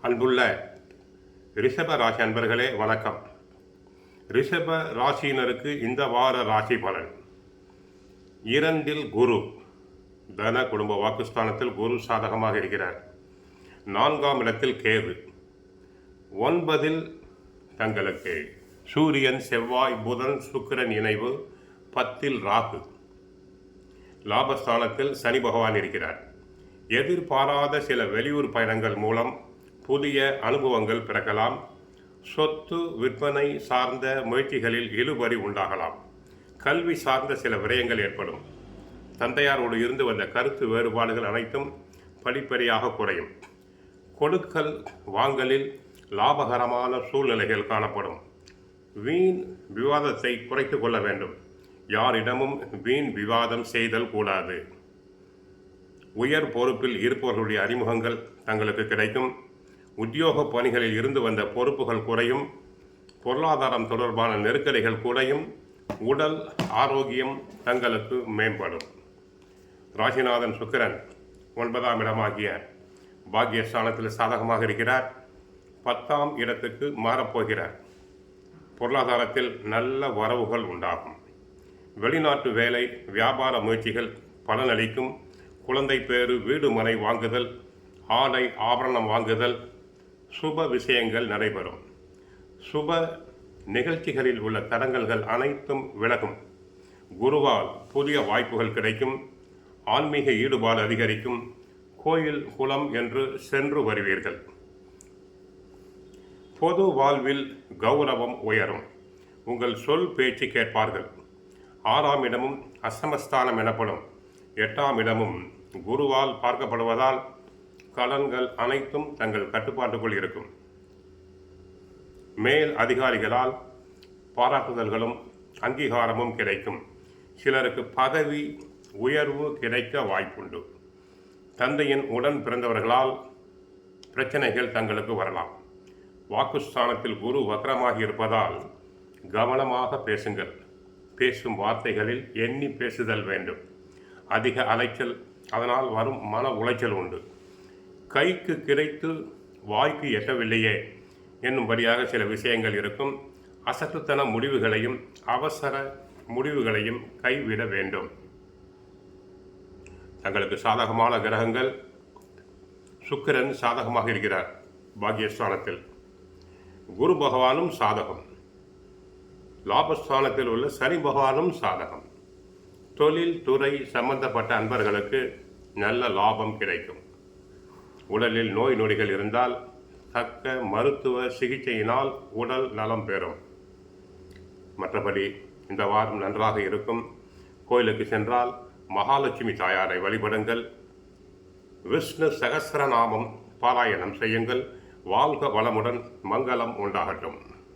அன்புள்ள ரிஷப ராசி அன்பர்களே வணக்கம். ரிஷப ராசியினருக்கு இந்த வார ராசி பலன். 2 குரு, தன குடும்ப வாக்குஸ்தானத்தில் குரு சாதகமாக இருக்கிறார். 4ஆம் இடத்தில் கேது. 9 தங்களுக்கு சூரியன், செவ்வாய், புதன், சுக்கிரன் இணைவு. 10 ராகு. லாபஸ்தானத்தில் சனி பகவான் இருக்கிறார். எதிர்பாராத சில வெளியூர் பயணங்கள் மூலம் புதிய அனுபவங்கள் பிறக்கலாம். சொத்து விற்பனை சார்ந்த முயற்சிகளில் இழுபறி உண்டாகலாம். கல்வி சார்ந்த சில விரயங்கள் ஏற்படும். தந்தையாரோடு இருந்து வந்த கருத்து வேறுபாடுகள் அனைத்தும் படிப்படியாக குறையும். கொடுக்கல் வாங்கலில் லாபகரமான சூழ்நிலைகள் காணப்படும். வீண் விவாதத்தை குறைத்து கொள்ள வேண்டும். யாரிடமும் வீண் விவாதம் செய்தல் கூடாது. உயர் பொறுப்பில் இருப்பவர்களுடைய அறிமுகங்கள் தங்களுக்கு கிடைக்கும். உத்தியோக பணிகளில் இருந்து வந்த பொறுப்புகள் குறையும். பொருளாதாரம் தொடர்பான நெருக்கடிகள் குறையும். உடல் ஆரோக்கியம் தங்களுக்கு மேம்படும். ராசிநாதன் சுக்கிரன் 9ஆம் இடமாகிய பாக்கியஸ்தானத்தில் சாதகமாக இருக்கிறார். 10ஆம் இடத்துக்கு மாறப்போகிறார். பொருளாதாரத்தில் நல்ல வரவுகள் உண்டாகும். வெளிநாட்டு வேலை, வியாபார முயற்சிகள் பலனளிக்கும். குழந்தை பேறு, வீடு மனை வாங்குதல், ஆடை ஆபரணம் வாங்குதல், சுப விஷயங்கள் நடைபெறும். சுப நிகழ்ச்சிகளில் உள்ள தடங்கல்கள் அனைத்தும் விலகும். குருவால் புதிய வாய்ப்புகள் கிடைக்கும். ஆன்மீக ஈடுபாடு அதிகரிக்கும். கோயில் குளம் என்று சென்று வருவீர்கள். பொது வாழ்வில் கௌரவம் உயரும். உங்கள் சொல் பேச்சு கேட்பார்கள். 6ஆம் இடமும் அசமஸ்தானம் எனப்படும் 8ஆம் இடமும் குருவால் பார்க்கப்படுவதால் கடன்கள் அனைத்தும் தங்கள் கட்டுப்பாட்டுக்குள் இருக்கும். மேல் அதிகாரிகளால் பாராட்டுதல்களும் அங்கீகாரமும் கிடைக்கும். சிலருக்கு பதவி உயர்வு கிடைக்க வாய்ப்புண்டு. தந்தையின் உடன் பிறந்தவர்களால் பிரச்சனைகள் தங்களுக்கு வரலாம். வாக்குஸ்தானத்தில் குரு வக்ரமாகி இருப்பதால் கவனமாக பேசுங்கள். பேசும் வார்த்தைகளில் எண்ணி பேசுதல் வேண்டும். அதிக அலைச்சல், அதனால் வரும் மன உளைச்சல் உண்டு. கைக்கு கிடைத்து வாய்க்கு எட்டவில்லையே என்னும்படியாக சில விஷயங்கள் இருக்கும். அசட்டுத்தன முடிவுகளையும் அவசர முடிவுகளையும் கைவிட வேண்டும். தங்களுக்கு சாதகமான கிரகங்கள். சுக்கிரன் சாதகமாக இருக்கிறார் பாக்கியஸ்தானத்தில். குரு பகவானும் சாதகம். லாபஸ்தானத்தில் உள்ள சனி பகவானும் சாதகம். தொழில் துறை சம்பந்தப்பட்ட அன்பர்களுக்கு நல்ல லாபம் கிடைக்கும். உடலில் நோய் நொடிகள் இருந்தால் தக்க மருத்துவ சிகிச்சையினால் உடல் நலம் பெறும். மற்றபடி இந்த வாரம் நன்றாக இருக்கும். கோயிலுக்கு சென்றால் மகாலட்சுமி தாயாரை வழிபடுங்கள். விஷ்ணு சகஸ்ரநாமம் பாராயணம் செய்யுங்கள். வாழ்க வளமுடன், மங்களம் உண்டாகட்டும்.